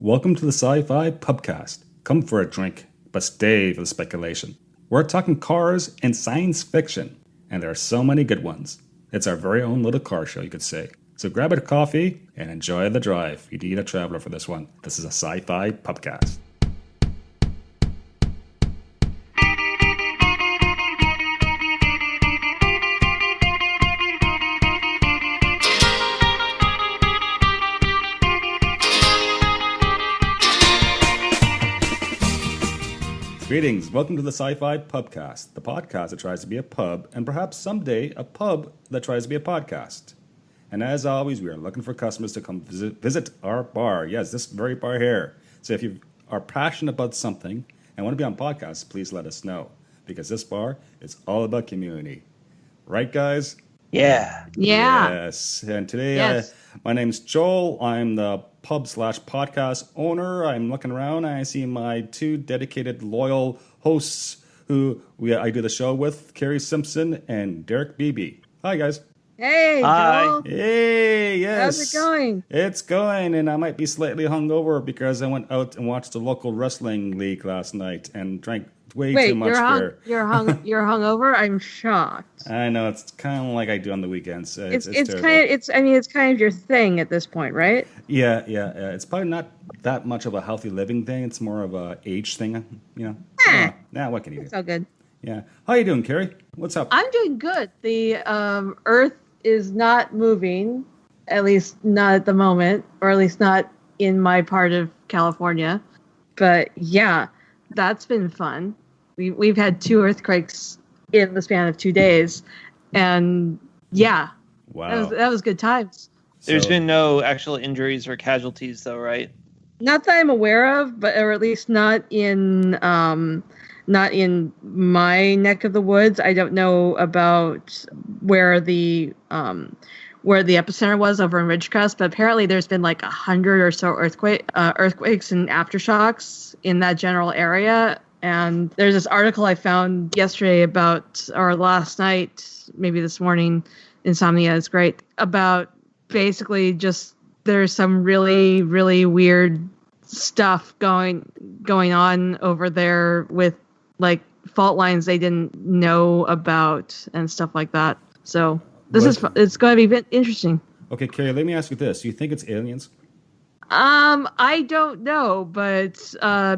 Welcome to the SciFi Pubcast. Come for a drink, but stay for the speculation. We're talking cars and science fiction, and there are so many good ones. It's our very own little car show, you could say. So grab a coffee and enjoy the drive. You need a traveler for this one. This is a SciFi Pubcast. Greetings, welcome to the SciFi Pubcast, the podcast that tries to be a pub, and perhaps someday a pub that tries to be a podcast. And as always, we are looking for customers to come visit our bar. Yes, this very bar here. So if you are passionate about something and want to be on podcasts, please let us know, because this bar is all about community. Right, guys? Yeah. Yes. And today, my name's Joel. I'm the pub/podcast owner. I'm looking around and I see my two dedicated, loyal hosts who I do the show with, Carrie Simpson and Derek Beebe. Hi, guys. Hey, Hi. Joel. Hey, yes. How's it going? It's going, and I might be slightly hungover because I went out and watched the local wrestling league last night and drank way too much beer. You're hungover? I'm shocked. I know, it's kind of like I do on the weekends. It's kind of your thing at this point, right? Yeah. It's probably not that much of a healthy living thing. It's more of a age thing, you know. What can you do? It's all good. Yeah. How you doing, Carrie? What's up? I'm doing good. The Earth is not moving, at least not at the moment, or at least not in my part of California. But yeah, that's been fun. We've had 2 earthquakes in the span of 2 days, and yeah, Wow. that was good times. There's been no actual injuries or casualties, though, right? Not that I'm aware of, but or at least not in my neck of the woods. I don't know about where the epicenter was over in Ridgecrest, but apparently there's been like 100 or so earthquakes and aftershocks in that general area. And there's this article I found yesterday or last night, maybe this morning, Insomnia is great, about basically just there's some really, really weird stuff going on over there with like fault lines they didn't know about and stuff like that. So it's going to be interesting. Okay, Carrie, let me ask you this. Do you think it's aliens? I don't know, but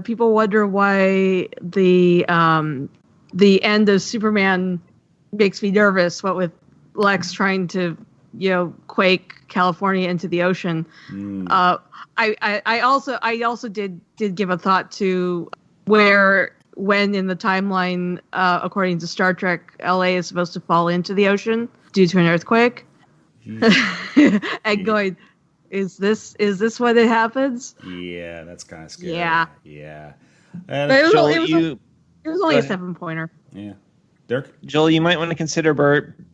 people wonder why the end of Superman makes me nervous. What with Lex trying to, quake California into the ocean. I also did give a thought to when in the timeline, according to Star Trek, LA is supposed to fall into the ocean due to an earthquake. And going, is this when it happens? Yeah, that's kind of scary. Yeah. And But Joel, it was only a 7-pointer. yeah. Derek? Joel, you might want to consider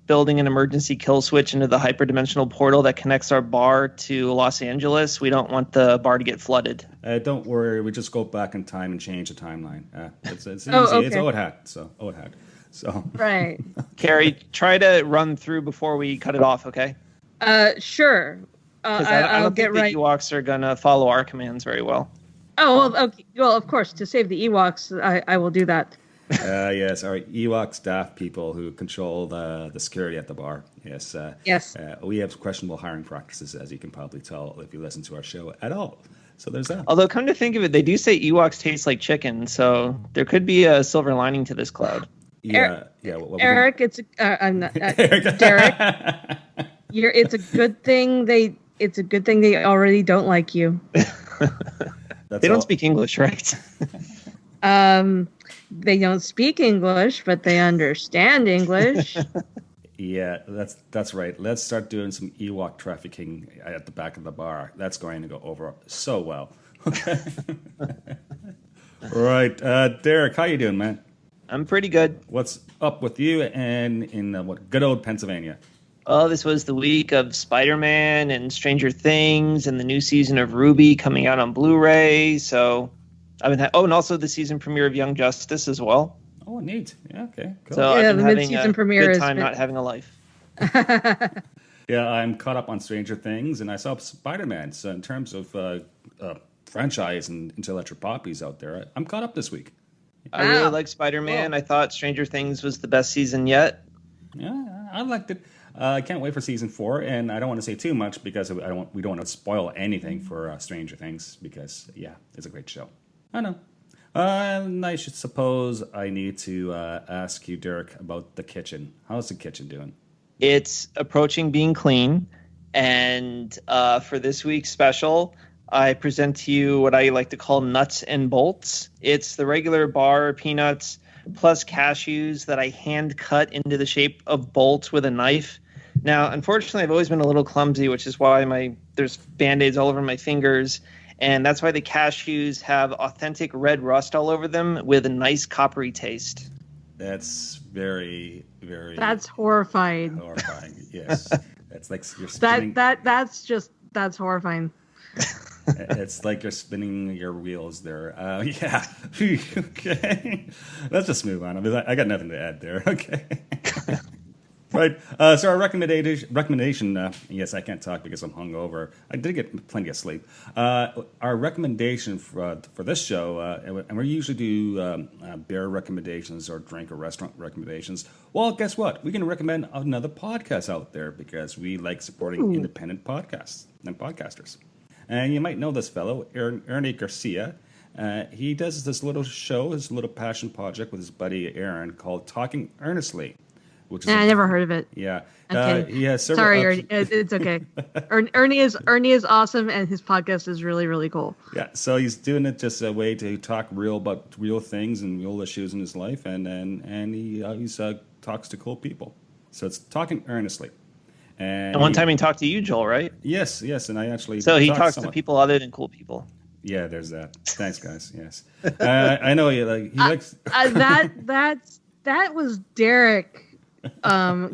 building an emergency kill switch into the hyperdimensional portal that connects our bar to Los Angeles. We don't want the bar to get flooded. Don't worry. We just go back in time and change the timeline. It's easy. Okay. It's OHAD. So Right. Carrie, try to run through before we cut it off, okay? Sure. Because I I'll don't get think the right. Ewoks are going to follow our commands very well. Oh, well, okay. Well, of course, to save the Ewoks, I will do that. Yes, our Ewok staff people who control the security at the bar. Yes. Yes. We have questionable hiring practices, as you can probably tell if you listen to our show at all. So there's that. Although, come to think of it, they do say Ewoks taste like chicken, so there could be a silver lining to this cloud. Yeah. Eric, I'm not, Derek. It's a good thing they already don't like you. They don't speak English, right? They don't speak English, but they understand English. Yeah, that's right. Let's start doing some Ewok trafficking at the back of the bar. That's going to go over so well. Okay. Right. Derek, how you doing, man? I'm pretty good. What's up with you and in good old Pennsylvania? Oh, this was the week of Spider-Man and Stranger Things and the new season of Ruby coming out on Blu-ray. So and also the season premiere of Young Justice as well. Oh, neat. Yeah, okay, cool. So Yeah, I've been the having mid-season a premiere good time not having a life. Yeah, I'm caught up on Stranger Things, and I saw Spider-Man. So in terms of franchise and intellectual properties out there. I'm caught up this week. I really like Spider-Man. I thought Stranger Things was the best season yet. Yeah, I liked it. I can't wait for season 4, and I don't want to say too much because we don't want to spoil anything for Stranger Things because it's a great show. I know. And I should suppose I need to ask you, Derek, about the kitchen. How's the kitchen doing? It's approaching being clean, and for this week's special, I present to you what I like to call nuts and bolts. It's the regular bar peanuts plus cashews that I hand cut into the shape of bolts with a knife. Now, unfortunately, I've always been a little clumsy, which is why there's Band-Aids all over my fingers. And that's why the cashews have authentic red rust all over them with a nice coppery taste. That's very, very... That's horrifying. Horrifying, yes. That's like you're spinning... That's horrifying. It's like you're spinning your wheels there. Yeah. Okay. Let's just move on. I got nothing to add there. Okay. Right. So our recommendation. Yes, I can't talk because I'm hungover. I did get plenty of sleep. Our recommendation for this show, and we usually do beer recommendations or drink or restaurant recommendations. Well, guess what? We can recommend another podcast out there because we like supporting independent podcasts and podcasters. And you might know this fellow, Ernie Garcia. He does this little show, his little passion project with his buddy Aaron called Talking Earnestly. I never heard of it. Yeah. Okay. He has several Sorry, Ernie. It's okay. Ernie is awesome, and his podcast is really, really cool. Yeah. So he's doing it just a way to talk about real things and real issues in his life, and he always talks to cool people. So it's Talking Earnestly. And one time he talked to you, Joel, right? Yes, and I actually... So he talks to people other than cool people. Yeah, there's that. Thanks, guys. Yes. I know he likes... That was Derek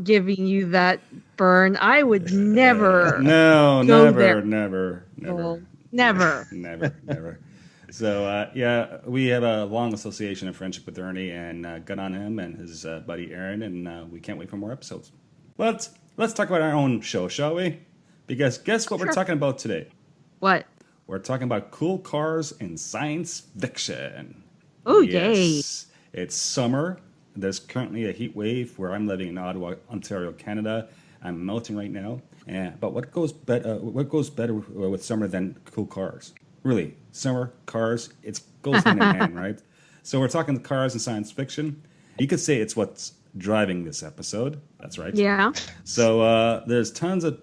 giving you that burn. I would never. Never. So we have a long association and friendship with Ernie, and got on him and his buddy Aaron, and we can't wait for more episodes. Let's talk about our own show, shall we? Because guess what we're talking about today? What? We're talking about cool cars and science fiction. Oh, yes. Yay! It's summer. There's currently a heat wave where I'm living in Ottawa, Ontario, Canada. I'm melting right now. But what goes better with summer than cool cars? Really, summer, cars, it goes hand in hand, right? So we're talking cars and science fiction. You could say it's what's driving this episode. That's right. Yeah. So there's tons of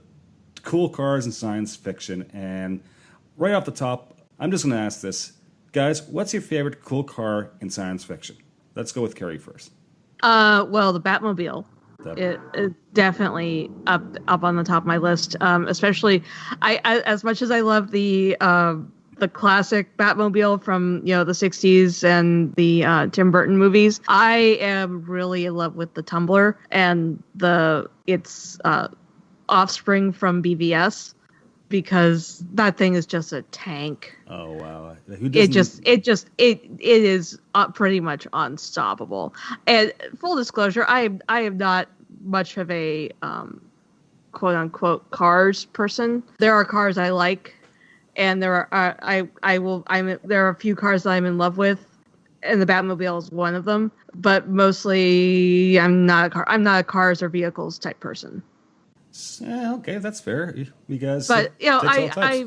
cool cars and science fiction. And right off the top, I'm just going to ask this. Guys, what's your favorite cool car in science fiction? Let's go with Carrie first. Well, the Batmobile. It definitely up on the top of my list. Especially, I as much as I love the classic Batmobile from the 60s and the Tim Burton movies, I am really in love with the Tumbler and its offspring from BVS, because that thing is just a tank. Oh wow! It is pretty much unstoppable. And full disclosure, I am not much of a quote unquote cars person. There are cars I like, and there are there are a few cars that I'm in love with, and the Batmobile is one of them. But mostly, I'm not a cars or vehicles type person. Okay, that's fair. You guys, but I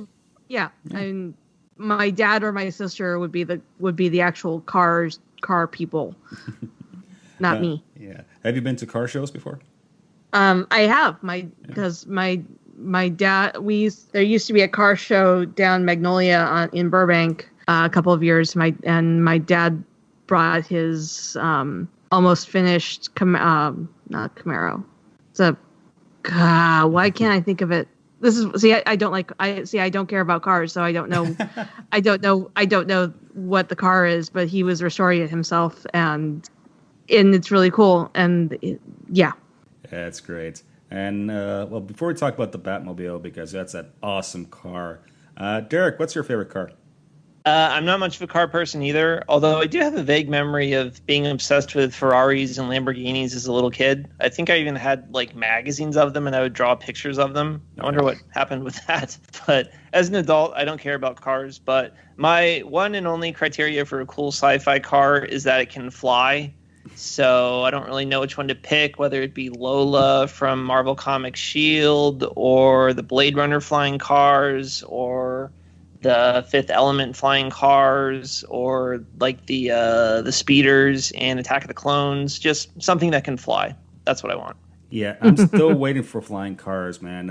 mean, my dad or my sister would be the actual car people, not me. Yeah. Have you been to car shows before? I have because my dad there used to be a car show down Magnolia in Burbank a couple of years. My dad brought his almost finished not Camaro. It's a why can't I think of it? I don't care about cars, so I don't know. I don't know what the car is, but he was restoring it himself, and it's really cool. And yeah, that's great. And before we talk about the Batmobile, because that's an awesome car, Derek, what's your favorite car? I'm not much of a car person either, although I do have a vague memory of being obsessed with Ferraris and Lamborghinis as a little kid. I think I even had like magazines of them and I would draw pictures of them. I wonder what happened with that. But as an adult, I don't care about cars. But my one and only criteria for a cool sci-fi car is that it can fly. So I don't really know which one to pick, whether it be Lola from Marvel Comics Shield or the Blade Runner flying cars or the Fifth Element flying cars, or like the speeders and Attack of the Clones. Just something that can fly. That's what I want. Yeah, I'm still waiting for flying cars, man.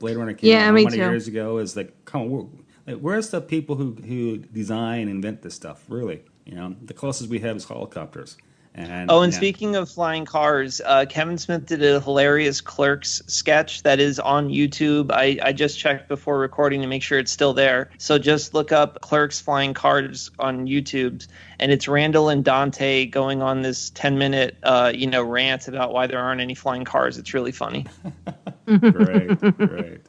Blade Runner came out how many years ago? Is like, come on, where's the people who design and invent this stuff? Really, the closest we have is helicopters. And speaking of flying cars, Kevin Smith did a hilarious Clerks sketch that is on YouTube. I just checked before recording to make sure it's still there. So just look up Clerks flying cars on YouTube, and it's Randall and Dante going on this 10-minute rant about why there aren't any flying cars. It's really funny. Great.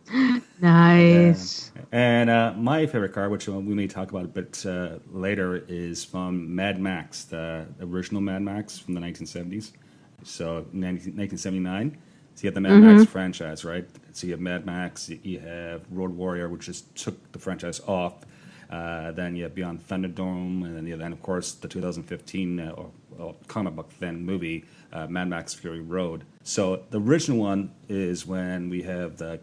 Nice. And my favorite car, which we may talk about a bit later, is from Mad Max, the original Mad Max from the 1970s. So 1979. So you have the Mad Max franchise, right? So you have Mad Max, you have Road Warrior, which just took the franchise off. Then you have Beyond Thunderdome, and then of course the 2015 comic book then movie, Mad Max Fury Road. So the original one is when we have the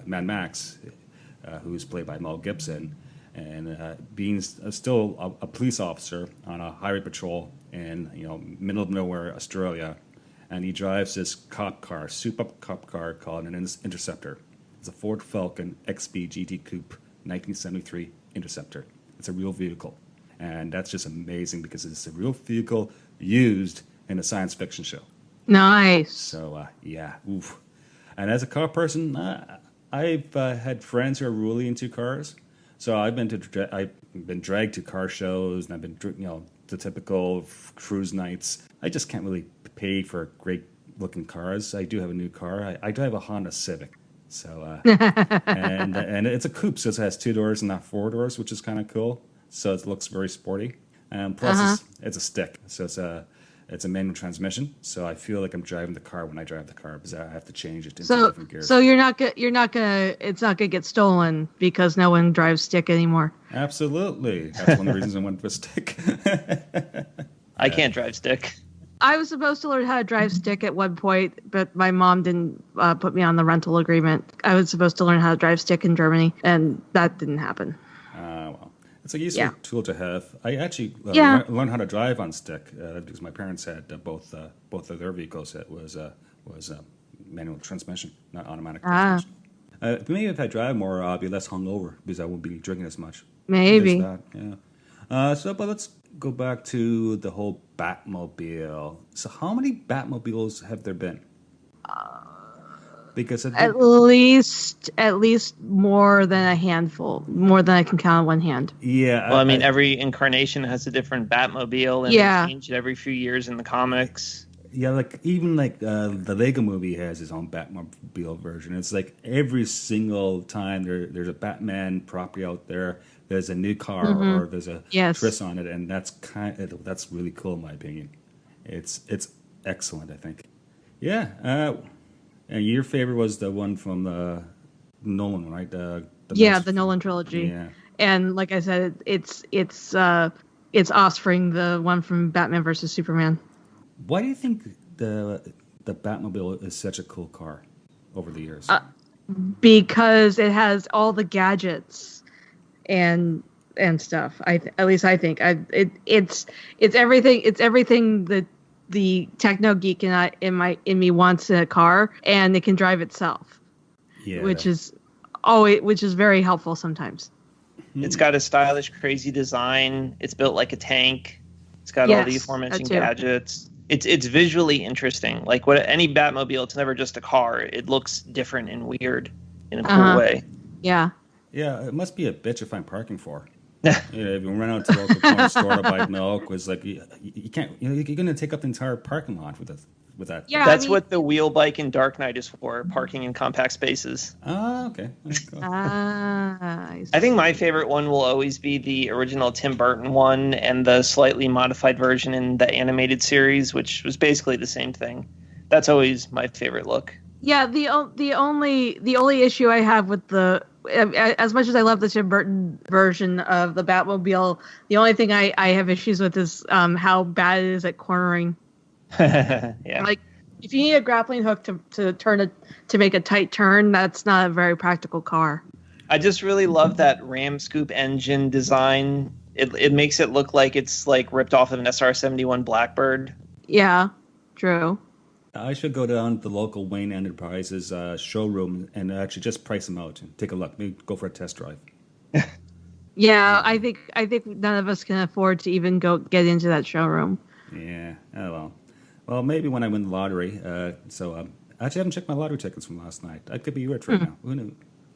Mad Max, who's played by Mel Gibson, and being still a police officer on a highway patrol in middle of nowhere, Australia, and he drives this cop car, soup-up cop car called an Interceptor. It's a Ford Falcon XB GT Coupe 1973 Interceptor. It's a real vehicle, and that's just amazing because it's a real vehicle used in a science fiction show. Nice. So oof. And as a car person, I've had friends who are really into cars. So I've been dragged to car shows, and I've been the typical cruise nights. I just can't really pay for great looking cars. I do have a new car. I drive a Honda Civic. So and it's a coupe, so it has 2 doors and not 4 doors, which is kind of cool. So it looks very sporty. And plus, it's a stick, so it's a manual transmission. So I feel like I'm driving the car when I drive the car because I have to change it into different gears. So it's not gonna get stolen because no one drives stick anymore. Absolutely, that's one of the reasons I went for stick. I can't drive stick. I was supposed to learn how to drive stick at one point, but my mom didn't put me on the rental agreement. I was supposed to learn how to drive stick in Germany, and that didn't happen. Well, it's a useful tool to have. I actually learned how to drive on stick because my parents had both of their vehicles. It was manual transmission, not automatic transmission. Maybe if I drive more, I'll be less hungover because I won't be drinking as much. Maybe. But let's go back to the whole Batmobile. So how many Batmobiles have there been? Because at least more than a handful, more than I can count on one hand. Yeah. Well, I mean, every incarnation has a different Batmobile, and they change it every few years in the comics. Yeah, even the Lego Movie has its own Batmobile version. It's like every single time there's a Batman property out there, there's a new car or there's a twist on it, and that's really cool in my opinion. It's excellent, I think. Yeah. And your favorite was the one from the Nolan, right? The Nolan trilogy. Yeah. And like I said, it's offspring, the one from Batman versus Superman. Why do you think the Batmobile is such a cool car over the years? Because it has all the gadgets and stuff. At least I think it's everything. It's everything that the techno geek in me wants in a car, and it can drive itself. Yeah, which is very helpful sometimes. It's got a stylish, crazy design. It's built like a tank. It's got all the aforementioned gadgets. It's visually interesting. Like any Batmobile, it's never just a car. It looks different and weird in a cool way. Yeah. Yeah, it must be a bitch to find parking for. If you run out to the local corner store to buy milk, was like you can't. You're going to take up the entire parking lot with a with that. Yeah, That's what the wheel bike in Dark Knight is for, parking in compact spaces. Ah, okay. I think my favorite one will always be the original Tim Burton one and the slightly modified version in the animated series, which was basically the same thing. That's always my favorite look. Yeah, the only issue I have with as much as I love the Tim Burton version of the Batmobile, the only thing I have issues with is how bad it is at cornering. Yeah. Like, if you need a grappling hook to turn it to make a tight turn, that's not a very practical car. I just really love that ram scoop engine design. It makes it look like it's like ripped off of an SR-71 Blackbird. Yeah, true. I should go down to the local Wayne Enterprises showroom and actually just price them out and take a look. Maybe go for a test drive. Yeah, I think none of us can afford to even get into that showroom. Yeah. Oh well. Well, maybe when I win the lottery. Actually, I haven't checked my lottery tickets from last night. I could be rich right now. Who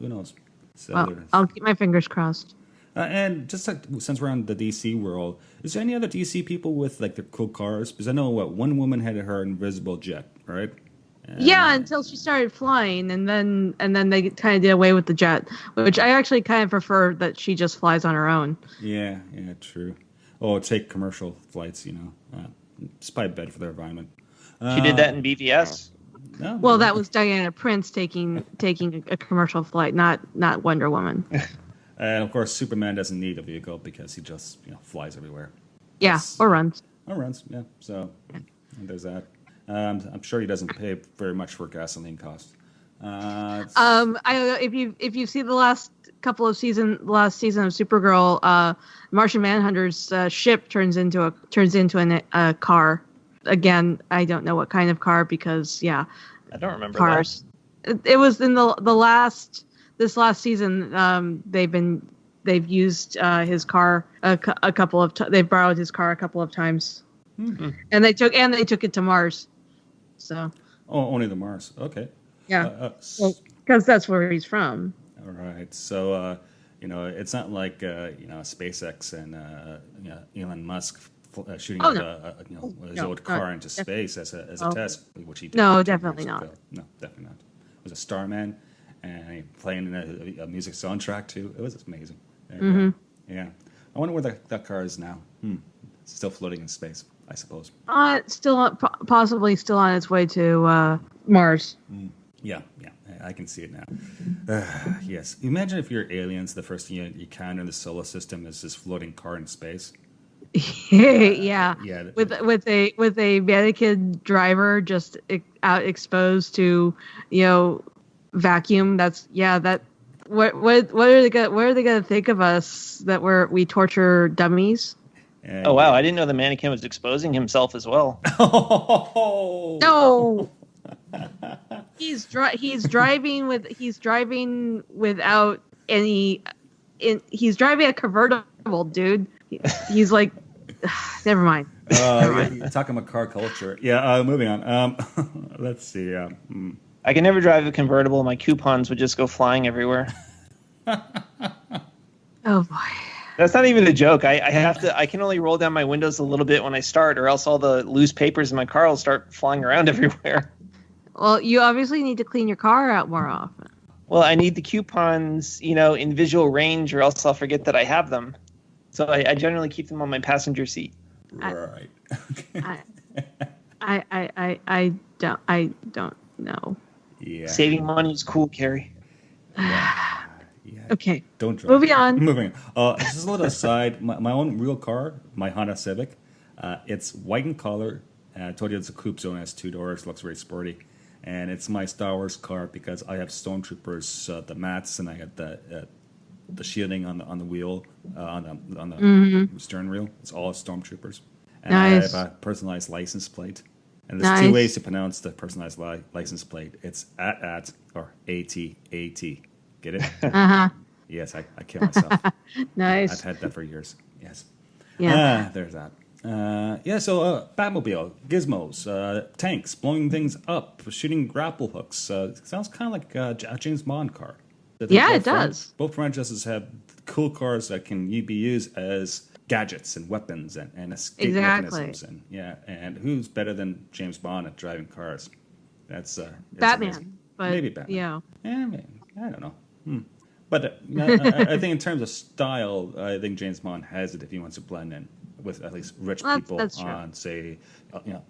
knows? So Well, I'll keep my fingers crossed. And just since we're on the DC world, is there any other DC people with like their cool cars? Because I know one woman had her invisible jet, right? Yeah, until she started flying, and then they kind of did away with the jet, which I actually kind of prefer that she just flies on her own. Yeah, true. Oh, take commercial flights, it's probably better for their environment. She did that in BVS. No, Well, that was Diana Prince taking a commercial flight, not Wonder Woman. And of course, Superman doesn't need a vehicle because he just flies everywhere. Yeah, or runs. Or runs, yeah. So there's that. I'm sure he doesn't pay very much for gasoline costs. I don't know if you've seen the last season of Supergirl. Martian Manhunter's ship turns into a car. Again, I don't know what kind of car because I don't remember cars. It was in this last season. They've used his car a couple of they've borrowed his car a couple of times, and they took it to Mars. So only the Mars. Okay. Yeah, because that's where he's from. All right. So it's not like SpaceX and Elon Musk shooting his old car into space as a test, which he did. No, definitely not. No, definitely not. It was a Starman, and he playing a music soundtrack too. It was amazing. Yeah. I wonder where that car is now. It's still floating in space, I suppose. Possibly still on its way to Mars. Yeah, I can see it now. Yes. Imagine if you're aliens, the first thing you encounter in the solar system is this floating car in space. Yeah. With a mannequin driver just out exposed to vacuum. What are they gonna think of us that we torture dummies? Oh wow! I didn't know the mannequin was exposing himself as well. No. He's driving without any. He's driving a convertible, dude. He's like, never mind. You're talking about car culture. Yeah. Moving on. Let's see. I can never drive a convertible. My coupons would just go flying everywhere. Oh boy. That's not even a joke. I can only roll down my windows a little bit when I start, or else all the loose papers in my car will start flying around everywhere. Well, you obviously need to clean your car out more often. Well, I need the coupons, in visual range, or else I'll forget that I have them. So I generally keep them on my passenger seat. Right. I don't know. Yeah. Saving money is cool, Carrie. Yeah. Okay. Don't drive. Moving on. Moving on. Just a little aside. My own real car, my Honda Civic, it's white in color. I told you it's a coupe zone. It has 2 doors. Looks very sporty. And it's my Star Wars car because I have Stormtroopers, the mats, and I got the shielding on the wheel, on the stern wheel. It's all Stormtroopers. And Nice. I have a personalized license plate. And there's Nice. 2 ways to pronounce the personalized license plate. It's at or AT. Get it? Uh-huh. Yes, I kill myself. Nice. I've had that for years. Yes. Yeah. There's that. So Batmobile, gizmos, tanks, blowing things up, shooting grapple hooks. Sounds kind of like a James Bond car. Yeah, it does. Both franchises have cool cars that can be used as gadgets and weapons and escape mechanisms. And who's better than James Bond at driving cars? That's Batman. amazing. But, maybe Batman. Yeah. Maybe. I don't know. But I think in terms of style, I think James Bond has it if he wants to blend in with at least rich people on, say,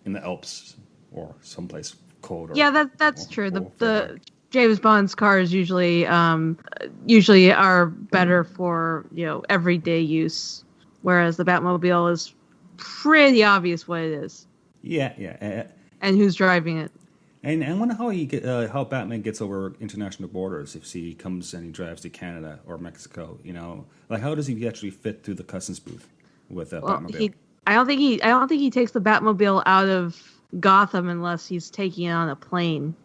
in the Alps or someplace cold. That's true. The James Bond's cars usually are better for everyday use, whereas the Batmobile is pretty obvious what it is. Yeah. And who's driving it? And I wonder how Batman gets over international borders if he comes and he drives to Canada or Mexico. Like how does he actually fit through the customs booth with a Batmobile? I don't think he takes the Batmobile out of Gotham unless he's taking it on a plane.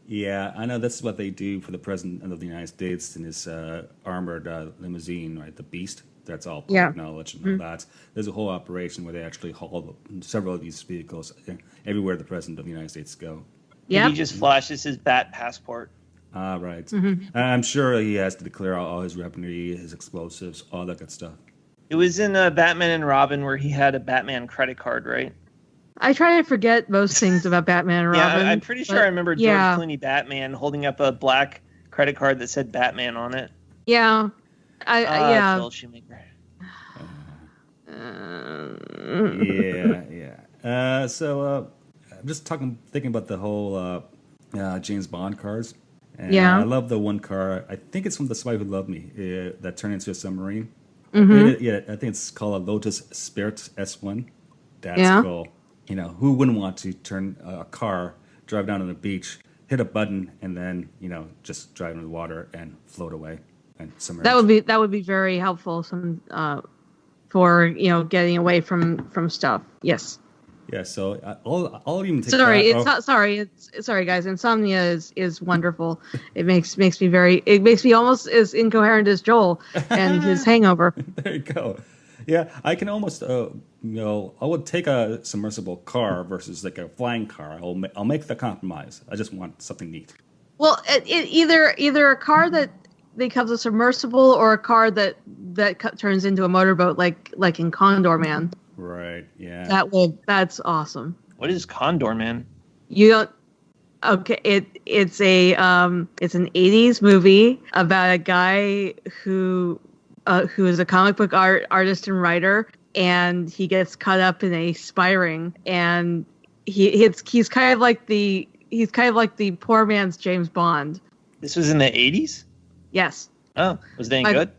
Yeah, I know that's what they do for the President of the United States in his armored limousine, right? The Beast. That's all public knowledge and all that. There's a whole operation where they actually haul several of these vehicles everywhere the President of the United States go. Yeah, he just flashes his Bat passport. Ah, right. Mm-hmm. I'm sure he has to declare all his weaponry, his explosives, all that good stuff. It was in Batman and Robin where he had a Batman credit card, right? I try to forget most things about Batman and Robin. I'm pretty sure I remember George Clooney Batman holding up a black credit card that said Batman on it. Yeah. Joel Schumacher. So I'm just thinking about the whole James Bond cars. And I love the one car. I think it's from The Spy Who Loved Me that turned into a submarine. Mm-hmm. I think it's called a Lotus Spirit S1. That's cool. Who wouldn't want to turn a car, drive down on the beach, hit a button, and then just drive into the water and float away and submerge. That would be very helpful. For getting away from stuff. Yes. Yeah. So I'll even take. Sorry, guys. Insomnia is wonderful. It makes me almost as incoherent as Joel and his hangover. There you go. Yeah, I can almost I would take a submersible car versus like a flying car. I'll make the compromise. I just want something neat. Well, either a car that becomes a submersible or a car that turns into a motorboat like in Condor Man. Right. Yeah. That's awesome. Is Condor Man? You don't. Okay. It's an 80s movie about a guy who is a comic book artist and writer, and he gets caught up in a spy ring, and he's kind of like the poor man's James Bond. This was in the 80s? Yes. Oh, was it any good?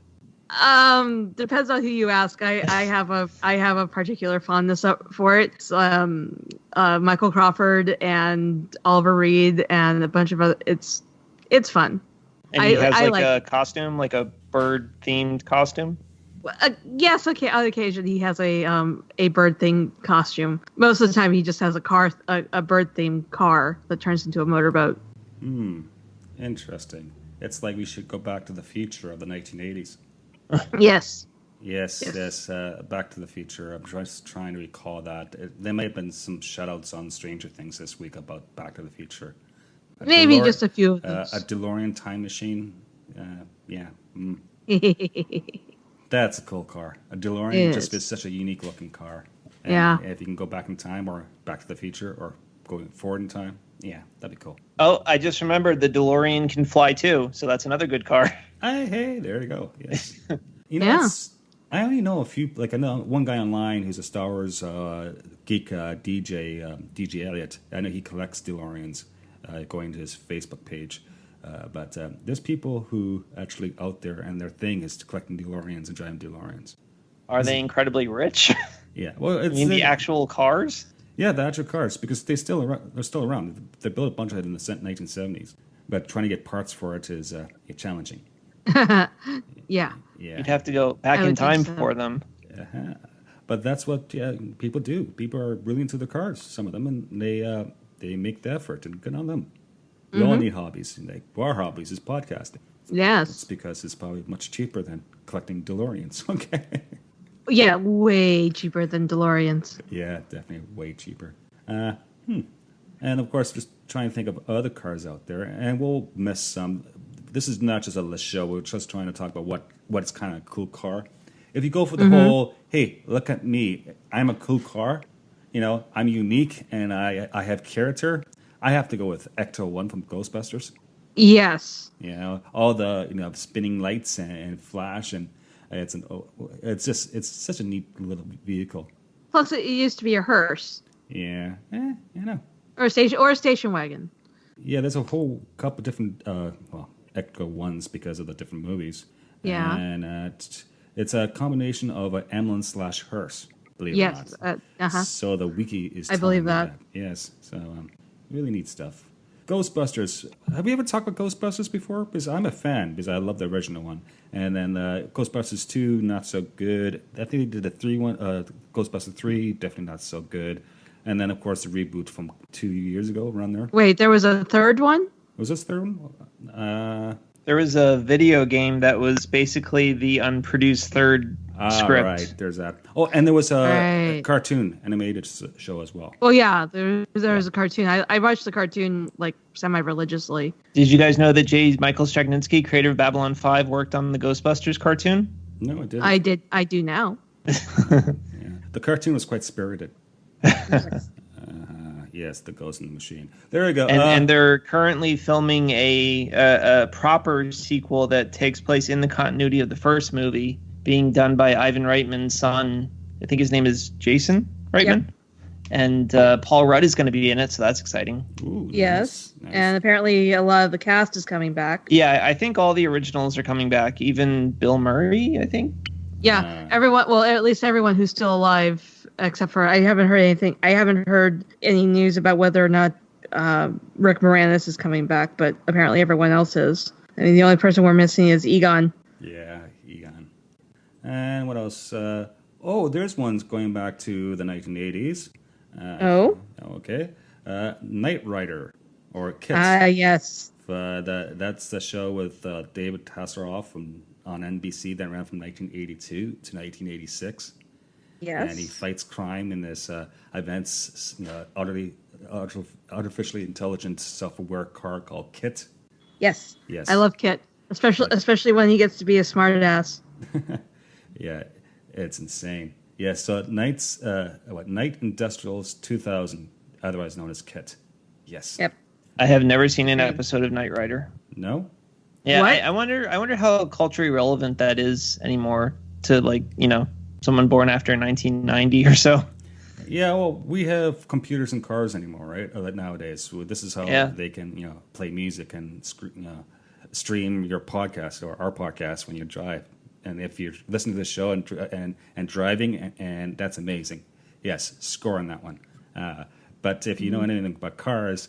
Depends on who you ask. I have a particular fondness for it. It's, Michael Crawford and Oliver Reed and a bunch of other. It's fun. And he has a costume, like a bird themed costume. Yes, okay. On occasion, he has a bird themed costume. Most of the time, he just has a bird themed car that turns into a motorboat. Interesting. It's like we should go back to the future of the 1980s. Yes. Yes. Back to the Future. I'm just trying to recall that. There may have been some shoutouts on Stranger Things this week about Back to the Future. Maybe just a few of those. A DeLorean time machine. That's a cool car. A DeLorean just is such a unique looking car. And if you can go back in time or Back to the Future or going forward in time, that'd be cool. Oh, I just remembered the DeLorean can fly too, so that's another good car. Hey, there you go. Yes. I only know a few. Like I know one guy online who's a Star Wars geek, DJ Elliott. I know he collects DeLoreans. Going to his Facebook page, but there's people who actually out there, and their thing is to collecting DeLoreans and driving DeLoreans. Are they incredibly rich? Yeah. Well, it's the actual cars. Yeah, the actual cars, because they're still around. They built a bunch of it in the 1970s, but trying to get parts for it is challenging. Yeah. You'd have to go back in time for them. Uh-huh. But that's what people do. People are really into the cars, some of them, and they make the effort, and good on them. We all need hobbies. Our hobbies is podcasting. Yes. It's because it's probably much cheaper than collecting DeLoreans. Okay. Yeah, way cheaper than DeLoreans. Yeah, definitely way cheaper. And of course, just trying to think of other cars out there, and we'll miss some. this is not just a list show. We're just trying to talk about what's kind of a cool car. If you go for the whole, hey, look at me, I'm a cool car, I'm unique and I have character, I have to go with Ecto 1 from Ghostbusters. Yes. All the spinning lights and flash, and it's such a neat little vehicle. Plus, it used to be a hearse. Yeah, I know. Or a station wagon. Yeah, there's a whole couple different Ecto 1s because of the different movies. Yeah. And it's a combination of an ambulance / hearse, believe it or not. So the wiki is I believe that. Yes, so really neat stuff. Ghostbusters. Have we ever talked about Ghostbusters before? Because I'm a fan, because I love the original one. And then Ghostbusters 2, not so good. I think they did a 3 one. Ghostbusters 3, definitely not so good. And then, of course, the reboot from 2 years ago, around there. Wait, there was a third one? Was this third one? There was a video game that was basically the unproduced third script. Right, there's that. Oh, and there was a cartoon animated show as well. Well, yeah, there was a cartoon. I watched the cartoon like semi-religiously. Did you guys know that J. Michael Straczynski, creator of Babylon 5, worked on the Ghostbusters cartoon? No, I didn't. I did. I do now. Yeah. The cartoon was quite spirited. Yes, the Ghost in the Machine. There we go. And they're currently filming a proper sequel that takes place in the continuity of the first movie, being done by Ivan Reitman's son. I think his name is Jason Reitman. Yep. And Paul Rudd is going to be in it, so that's exciting. Ooh, yes, nice. And apparently a lot of the cast is coming back. Yeah, I think all the originals are coming back, even Bill Murray, I think. Yeah, everyone. Well, at least everyone who's still alive, except for I haven't heard anything. I haven't heard any news about whether or not Rick Moranis is coming back, but apparently everyone else is. I mean, the only person we're missing is Egon. Yeah, Egon. And what else? There's ones going back to the 1980s. Okay. Knight Rider, or KITT. Yes. That's the show with David Hasselhoff on NBC that ran from 1982 to 1986. Yes. And he fights crime in this artificially intelligent, self-aware car called KITT. Yes. Yes. I love KITT, especially when he gets to be a smart ass. Yeah, it's insane. Yeah, so Knight Industrials 2000, otherwise known as KITT. Yes. Yep. I have never seen an episode of Knight Rider. No? Yeah, I wonder how culturally relevant that is anymore to someone born after 1990 or so. Yeah, well, we have computers and cars anymore, right? Nowadays, so this is how they can play music and stream your podcast or our podcast when you drive. And if you're listening to the show and driving, and that's amazing. Yes, score on that one. But if you know anything about cars,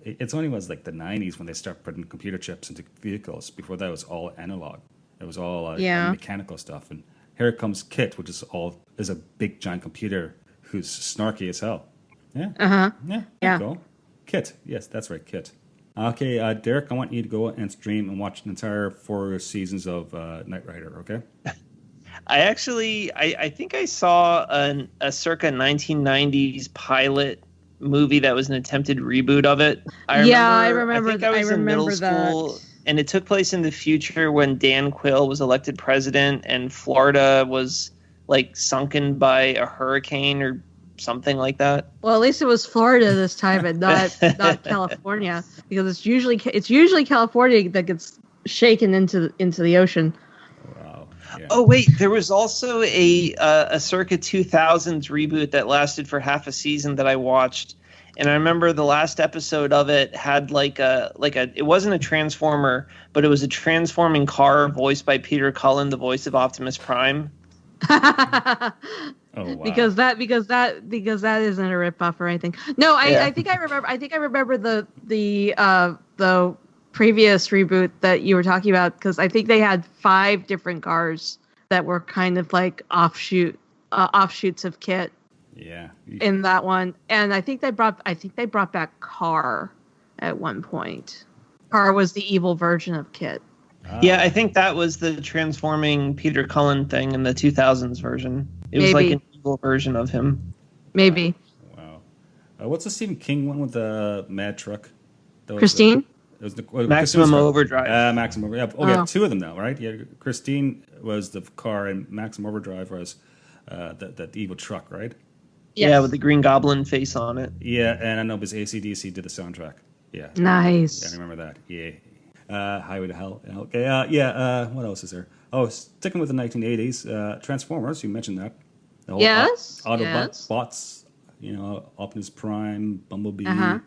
it's only was like the 90s when they start putting computer chips into vehicles. Before that, it was all analog. It was all mechanical stuff. And here comes KITT, which is a big giant computer who's snarky as hell. Yeah. Yeah. Go. KITT. Yes, that's right, KITT. Okay, Derek, I want you to go and stream and watch the entire 4 seasons of Knight Rider, okay? I think I saw a circa 1990s pilot movie that was an attempted reboot of it. I remember. I think I was in middle school, and it took place in the future when Dan Quayle was elected president, and Florida was sunken by a hurricane or something like that. Well, at least it was Florida this time, and not California, because it's usually California that gets shaken into the ocean. Wow. Yeah. Oh wait, there was also a circa 2000s reboot that lasted for half a season that I watched, and I remember the last episode of it had it wasn't a transformer, but it was a transforming car voiced by Peter Cullen, the voice of Optimus Prime. Oh, wow. Because that isn't a ripoff or anything. No, I think I remember the previous reboot that you were talking about, because I think they had 5 different cars that were kind of like offshoots of KITT. Yeah. In that one, and I think they brought back Car at one point. Car was the evil version of KITT. Yeah, I think that was the transforming Peter Cullen thing in the 2000s version. It was like an evil version of him. Maybe. Wow. What's the Stephen King one with the mad truck? Christine? It was Maximum Overdrive. Maximum Overdrive. Yeah. Oh, we have two of them now, right? Yeah, Christine was the car, and Maximum Overdrive was that evil truck, right? Yes. Yeah, with the Green Goblin face on it. Yeah, and I know because AC/DC did the soundtrack. Yeah. Nice. Yeah, I remember that. Yeah. Highway to Hell. Okay. What else is there? Oh, sticking with the 1980s, Transformers. You mentioned that. The whole Autobots, bots. Optimus Prime, Bumblebee, the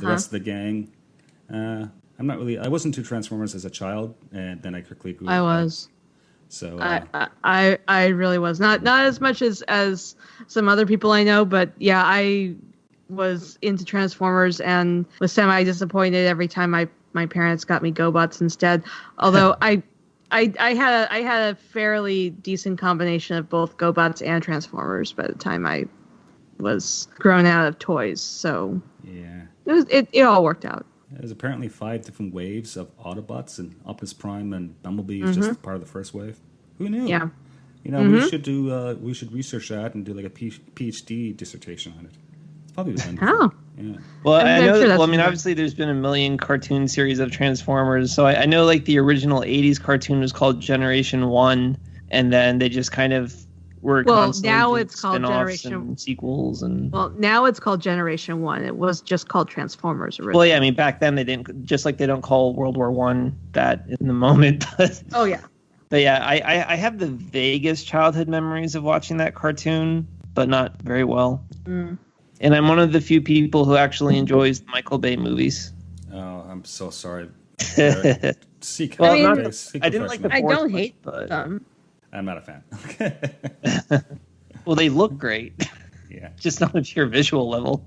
rest of the gang. I'm not really. I wasn't too Transformers as a child, and then I quickly grew up. I was. So I really was not as much as some other people I know, but yeah, I was into Transformers and was semi disappointed every time my parents got me GoBots instead. Although I had a fairly decent combination of both GoBots and Transformers by the time I was grown out of toys. So yeah, it all worked out. There's apparently 5 different waves of Autobots, and Optimus Prime and Bumblebee is just part of the first wave. Who knew? Yeah. We should research that and do like a PhD dissertation on it. It's probably wonderful. Oh. Yeah. Well, I know. Obviously, there's been a million cartoon series of Transformers. So I know, like the original '80s cartoon was called Generation 1, and then they just kind of were constantly now it's called Generation and sequels and. Well, now it's called Generation 1. It was just called Transformers originally. Well, yeah, I mean, back then they didn't, just like they don't call World War I that in the moment. Oh yeah. But yeah, I have the vaguest childhood memories of watching that cartoon, but not very well. Mm. And I'm one of the few people who actually enjoys the Michael Bay movies. Oh, I'm so sorry. I didn't like the I fourth don't one, hate but them. I'm not a fan. Well, they look great. Yeah. Just on a pure visual level.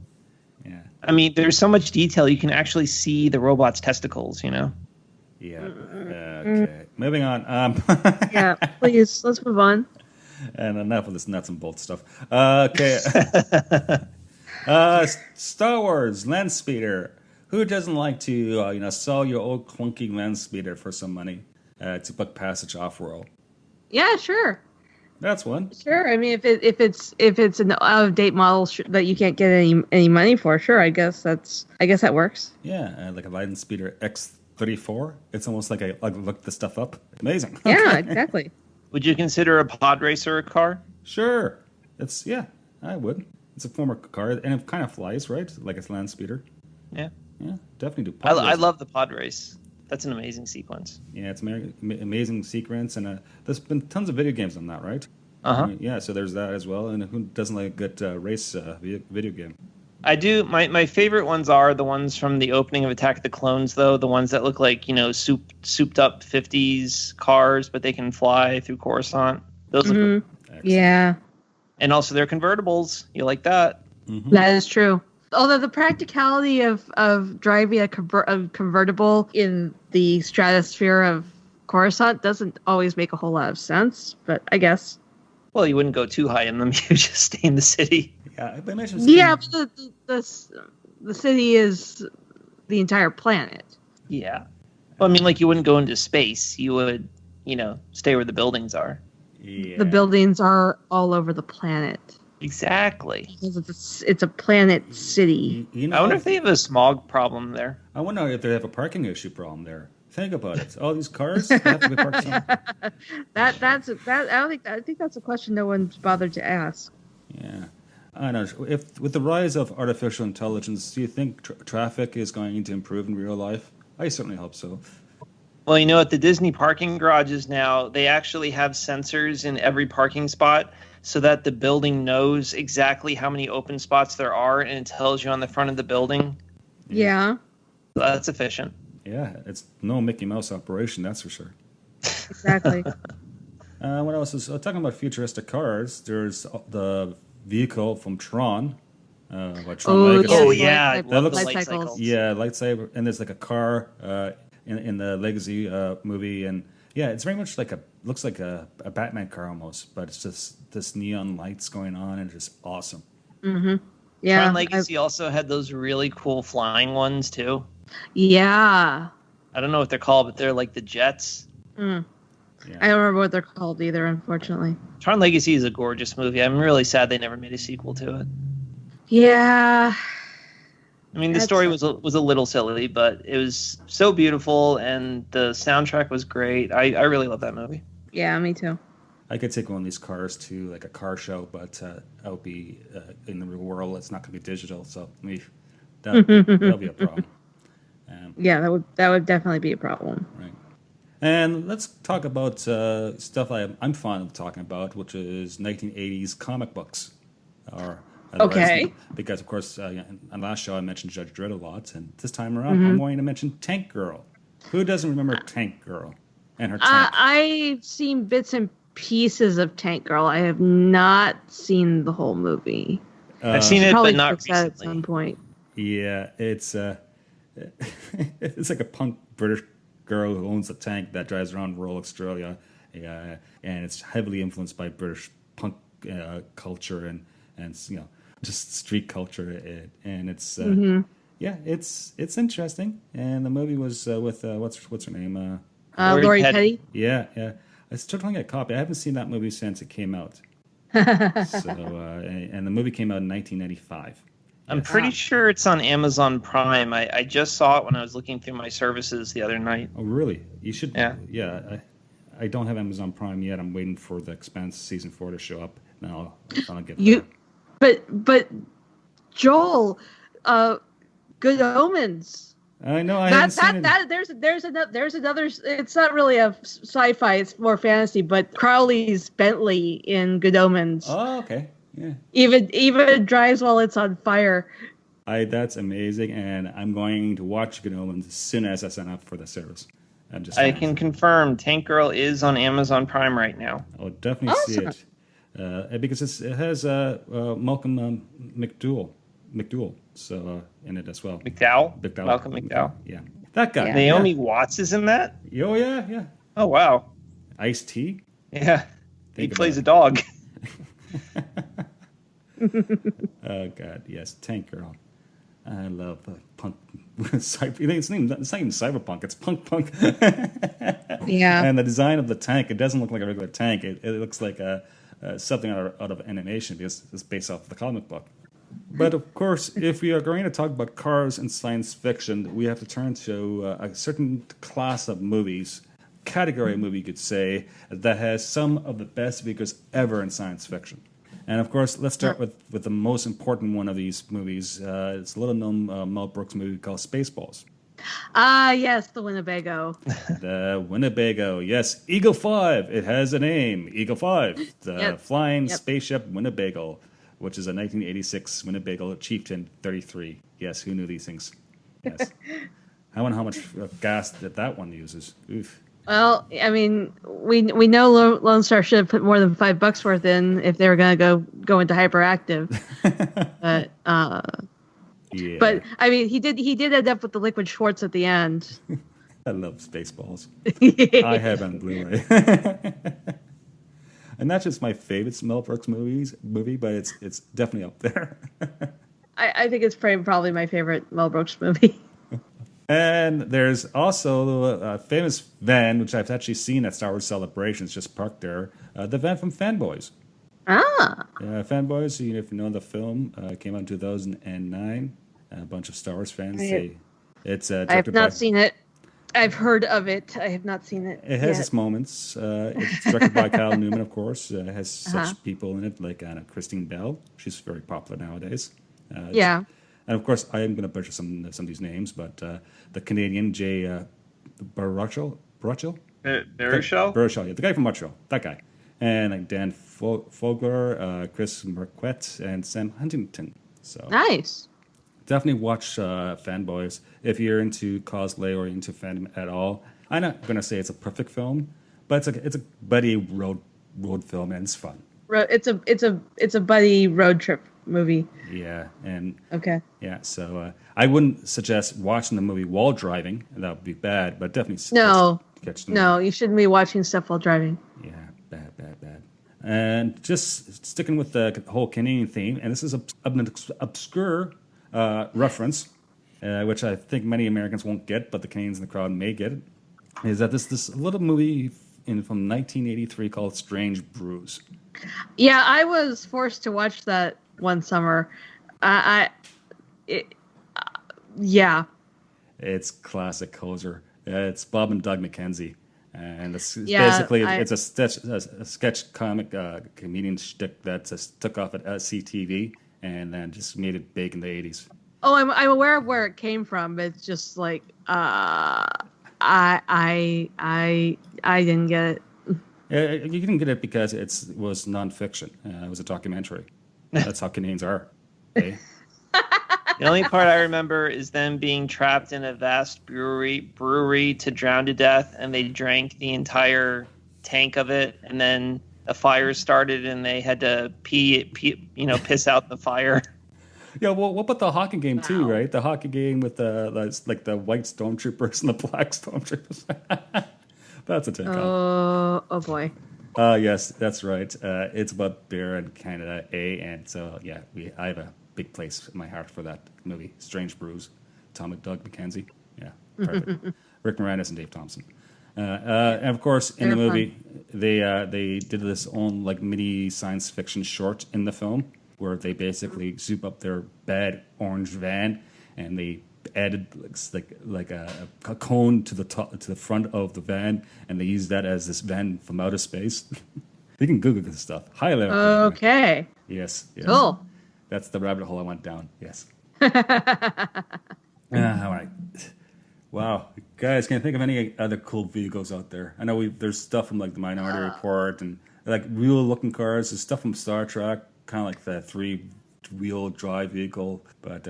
Yeah. I mean, there's so much detail. You can actually see the robot's testicles, Yeah. Okay. Moving on. Yeah, please, let's move on. And enough of this nuts and bolts stuff. Okay. Star Wars land speeder. Who doesn't like to sell your old clunky land speeder for some money to book passage off world? Yeah, sure. That's one. Sure. I mean, if it's an out of date model that you can't get any money for, sure. I guess that works. Yeah, like a land speeder X34. It's almost like I looked this stuff up. Amazing. Yeah, exactly. Would you consider a pod racer a car? Sure. I would. It's a former car, and it kind of flies, right? Like a land speeder. Yeah. Yeah, definitely do. I love the pod race. That's an amazing sequence. Yeah, it's an amazing sequence, and there's been tons of video games on that, right? Uh-huh. Yeah, so there's that as well, and who doesn't like a good race video game? I do. My favorite ones are the ones from the opening of Attack of the Clones, though. The ones that look like, souped up 50s cars, but they can fly through Coruscant. Those are cool. Yeah. And also they're convertibles. You like that? Mm-hmm. That is true. Although the practicality of driving a convertible in the stratosphere of Coruscant doesn't always make a whole lot of sense, but I guess. Well, you wouldn't go too high in them. You just stay in the city. Yeah, but the city is the entire planet. Yeah. Well, I mean, like you wouldn't go into space. You would, stay where the buildings are. Yeah. The buildings are all over the planet. Exactly. Because it's a planet city. I wonder if they have a smog problem there. I wonder if they have a parking issue problem there. Think about it. All these cars have to be parked somewhere. I think that's a question no one's bothered to ask. Yeah. I don't know. If with the rise of artificial intelligence, do you think traffic is going to improve in real life? I certainly hope so. Well, at the Disney parking garages now, they actually have sensors in every parking spot so that the building knows exactly how many open spots there are, and it tells you on the front of the building. Yeah. So that's efficient. Yeah, it's no Mickey Mouse operation, that's for sure. Exactly. What else is talking about futuristic cars? There's the vehicle from Tron. Tron Legacy. Oh yeah, that looks light cycles. Yeah, lightsaber, and there's like a car in the Legacy movie, and yeah, it's very much like looks like a Batman car almost, but it's just this neon lights going on, and it's just awesome. Mm-hmm. Yeah. Tron Legacy also had those really cool flying ones too. Yeah. I don't know what they're called, but they're like the jets. Mm. Yeah. I don't remember what they're called either, unfortunately. Tron Legacy is a gorgeous movie. I'm really sad they never made a sequel to it. Yeah. I mean, the story was a little silly, but it was so beautiful, and the soundtrack was great. I really love that movie. Yeah, me too. I could take one of these cars to like a car show, but I would be in the real world. It's not going to be digital, so that'll be a problem. Yeah, that would definitely be a problem. Right. And let's talk about stuff I'm fond of talking about, which is 1980s comic books. Okay. Because, of course, on the last show I mentioned Judge Dredd a lot, and this time around I'm going to mention Tank Girl. Who doesn't remember Tank Girl and her tank? I've seen bits and pieces of Tank Girl. I have not seen the whole movie. I've seen it, but not recently. At some point. Yeah, it's it's like a punk British girl who owns a tank that drives around rural Australia, and it's heavily influenced by British punk culture and just street culture, and it's it's interesting. And the movie was with what's her name? Lori Petty. Yeah. I'm still trying to get a copy. I haven't seen that movie since it came out. And the movie came out in 1995. I'm pretty sure it's on Amazon Prime. I just saw it when I was looking through my services the other night. Oh, really? You should. Yeah. I don't have Amazon Prime yet. I'm waiting for The Expanse season 4 to show up. Now I'll get you. But Joel, Good Omens. I know. I haven't seen it. There's another. It's not really a sci-fi. It's more fantasy. But Crowley's Bentley in Good Omens. Oh, okay. Yeah. Even drives while it's on fire. That's amazing, and I'm going to watch Good Omens as soon as I sign up for the service. I can confirm Tank Girl is on Amazon Prime right now. I'll definitely see it because it has Malcolm McDowell in it as well. McDowell? Malcolm McDowell. Yeah, that guy. Yeah. Naomi Watts is in that? Oh, yeah. Oh, wow. Ice-T? Yeah. He plays a dog. Oh, God, yes. Tank Girl. I love punk. It's not even cyberpunk. It's punk. Yeah. And the design of the tank, it doesn't look like a regular tank. It looks like something out of animation because it's based off the comic book. But of course, if we are going to talk about cars and science fiction, we have to turn to a certain class of movies, category of movie you could say, that has some of the best vehicles ever in science fiction. And of course, let's start with the most important one of these movies. It's a little-known Mel Brooks movie called Spaceballs. Yes, the Winnebago. The Winnebago, yes. Eagle 5, it has a name, Eagle 5. The flying spaceship Winnebago, which is a 1986 Winnebago Chieftain 33. Yes, who knew these things? Yes. I wonder how much gas that one uses. Oof. Well, I mean, we know Lone Star should have put more than $5 worth in if they were going to go into hyperactive. But yeah. But I mean, he did end up with the liquid Schwartz at the end. I love Spaceballs. I have it on Blu-ray. And that's just my favorite Mel Brooks movie, but it's definitely up there. I think it's probably my favorite Mel Brooks movie. And there's also a famous van, which I've actually seen at Star Wars Celebrations, just parked there. The van from Fanboys. Fanboys, if you know the film, came out in 2009. A bunch of Star Wars fans. I have not seen it. I've heard of it. I have not seen it. It has its moments. It's directed by Kyle Newman, of course. It has such people in it like Christine Bell. She's very popular nowadays. And of course, I am going to butcher some of these names, but the Canadian Jay Baruchel? Baruchel? Baruchel, yeah, the guy from Montreal, that guy. And like Dan Fogler, Chris Marquette, and Sam Huntington. So nice. Definitely watch Fanboys if you're into cosplay or into fandom at all. I'm not going to say it's a perfect film, but it's a buddy road film and it's fun. It's a buddy road trip movie. Yeah, and okay. Yeah, so I wouldn't suggest watching the movie while driving. That would be bad, but definitely catch the movie. You shouldn't be watching stuff while driving. Yeah, bad. And just sticking with the whole Canadian theme, and this is an obscure reference, which I think many Americans won't get, but the Canadians in the crowd may get it, is that this little movie from 1983 called Strange Brews. Yeah, I was forced to watch that one summer. Yeah. It's classic Hoser. It's Bob and Doug McKenzie. And it's Yeah, basically it's a sketch comic comedian shtick that took off at CTV and then just made it big in the 80s. Oh, I'm aware of where it came from, but it's just like I didn't get it. You didn't get it because it was nonfiction. It was a documentary. That's how Canadians are. Eh? The only part I remember is them being trapped in a vast brewery to drown to death, and they drank the entire tank of it, and then a fire started, and they had to piss out the fire. Yeah, well, what about the hockey game too, Wow. right? The hockey game with the white stormtroopers and the black stormtroopers. That's a takeoff. Oh boy. Yes, that's right. It's about beer in Canada, and so yeah, I have a big place in my heart for that movie, Strange Brews, Tom and Doug McKenzie. Yeah, perfect. Rick Moranis and Dave Thompson. And of course, in the They're movie, they did this own like mini science fiction short in the film where they basically soup up their bad orange van and they added like a cone to the top to the front of the van, and they used that as this van from outer space. You can Google this stuff. Highly recommend. Okay. Yes. Cool. That's the rabbit hole I went down. Yes. All right. Wow, guys, can you think of any other cool vehicles out there? I know there's stuff from like the Minority Report and like real looking cars. There's stuff from Star Trek, kind of like the 3-wheel drive vehicle. But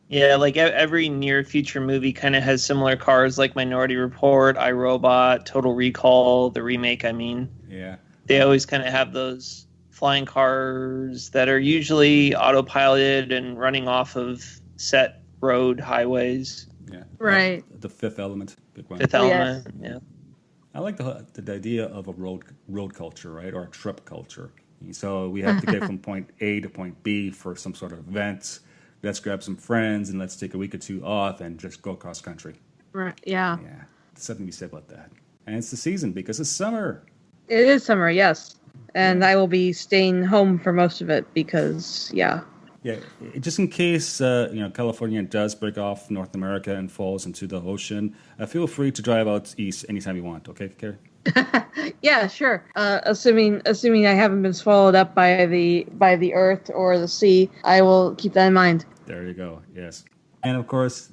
Yeah, like every near future movie kind of has similar cars, like Minority Report, iRobot, Total Recall, the remake. I mean, yeah, they always kind of have those flying cars that are usually autopiloted and running off of set road highways. yeah, Right. The Fifth Element, big one. Fifth Oh, yes. Element, yeah. I like the idea of a road culture, right, or a trip culture. So we have to get from point A to point B for some sort of event. Let's grab some friends and let's take a week or two off and just go cross country. Right. Yeah. Yeah, there's something to be said about that. And it's the season because it's summer. It is summer, yes. And I will be staying home for most of it because, yeah. Yeah, just in case California does break off North America and falls into the ocean, feel free to drive out east anytime you want. Okay, Carrie? Yeah, sure. Assuming I haven't been swallowed up by the earth or the sea, I will keep that in mind. There you go. Yes, and of course,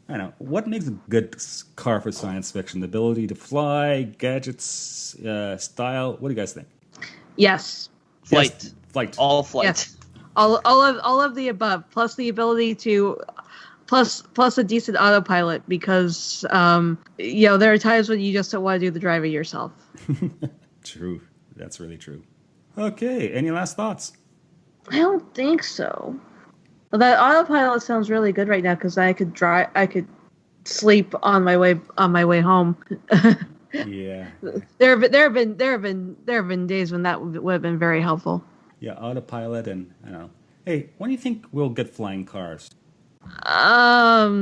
I know what makes a good car for science fiction: the ability to fly, gadgets, style. What do you guys think? Yes. Flight. Yes, flight. All flight. Yes. All of the above, plus the ability to plus a decent autopilot because there are times when you just don't want to do the driving yourself. True. That's really true. Okay. Any last thoughts? I don't think so. Well, that autopilot sounds really good right now because I could sleep on my way home. Yeah. There have been days when that would have been very helpful. Yeah, autopilot and I don't know. Hey, when do you think we'll get flying cars? I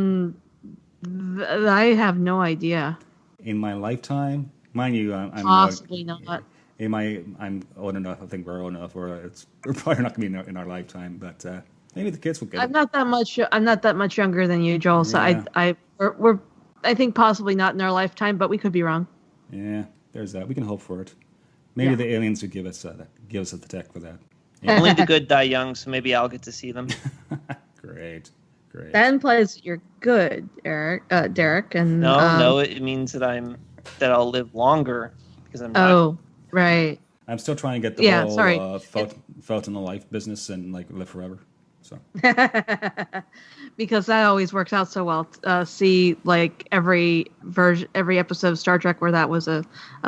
have no idea. In my lifetime, mind you, I'm Possibly not. I'm old enough. I think we're old enough. We're probably not going to be in our lifetime, but maybe the kids will get I'm it. not that much younger than you, Joel. So Yeah. we're I think possibly not in our lifetime, but we could be wrong. Yeah, there's that. We can hope for it. Maybe Yeah. the aliens would give us the tech for that. Only the good die young, so maybe I'll get to see them. Great. That implies you're good, Derek. And No, it means that I'll live longer because I'm not. Oh, right. I'm still trying to get the whole sorry. felt in the life business and like live forever. So Because that always works out so well. See, like every episode of Star Trek where that was a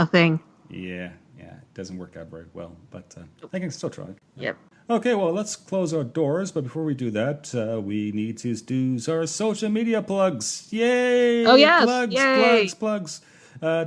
thing. yeah, it doesn't work out very well, but I can still try. Yep. Okay, well, let's close our doors, but before we do that, we need to do our social media plugs. Yay! Oh, yes! Plugs, Yay! plugs.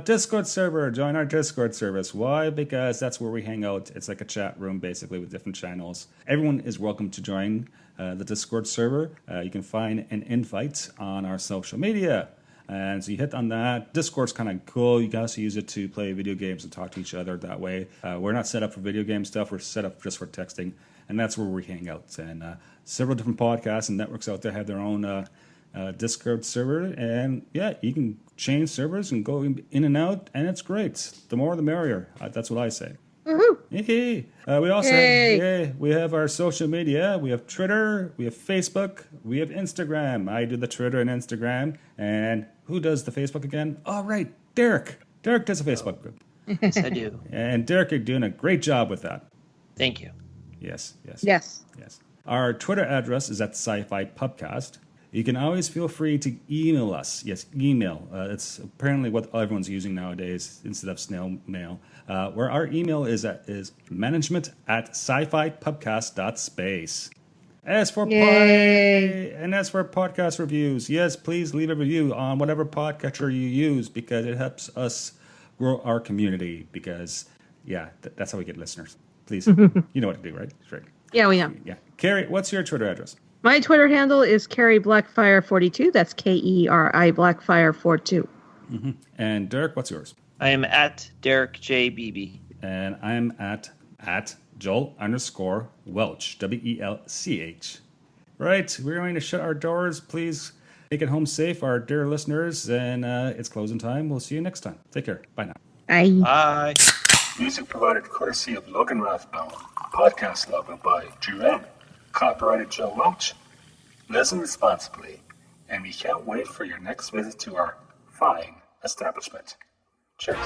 Discord server, join our Discord service. Why? Because that's where we hang out. It's like a chat room, basically, with different channels. Everyone is welcome to join the Discord server. You can find an invite on our social media. And so you hit on that. Discord's kind of cool. You can also use it to play video games and talk to each other that way. We're not set up for video game stuff. We're set up just for texting. And that's where we hang out. And several different podcasts and networks out there have their own Discord server, and yeah, you can change servers and go in and out, and it's great. The more the merrier. That's what I say. Woohoo! Yay. We also we have our social media. We have Twitter, we have Facebook, we have Instagram. I do the Twitter and Instagram. And who does the Facebook again? Oh, right, Derek. Derek does a Facebook group. Yes, I do. And Derek, you're doing a great job with that. Thank you. Yes. Yes. Our Twitter address is at SciFi Pubcast. You can always feel free to email us. Yes, email. It's apparently what everyone's using nowadays instead of snail mail. Where our email is management@scifipubcast.space. As for podcast reviews, yes, please leave a review on whatever podcatcher you use because it helps us grow our community. Because that's how we get listeners. Please, you know what to do, right? Right. Yeah, we know. Yeah, Carrie, what's your Twitter address? My Twitter handle is Carrie Blackfire42. That's KERI Blackfire42. Mm-hmm. And Derek, what's yours? I am at Derek J. Beebe. And I'm at Joel_Welch, WELCH. Right, we're going to shut our doors. Please make it home safe, our dear listeners. And it's closing time. We'll see you next time. Take care. Bye now. Bye. Bye. Music provided courtesy of Logan Rathbone. Podcast logo by Drew M. Copyrighted Joe Welch. Listen responsibly, and we can't wait for your next visit to our fine establishment. Cheers.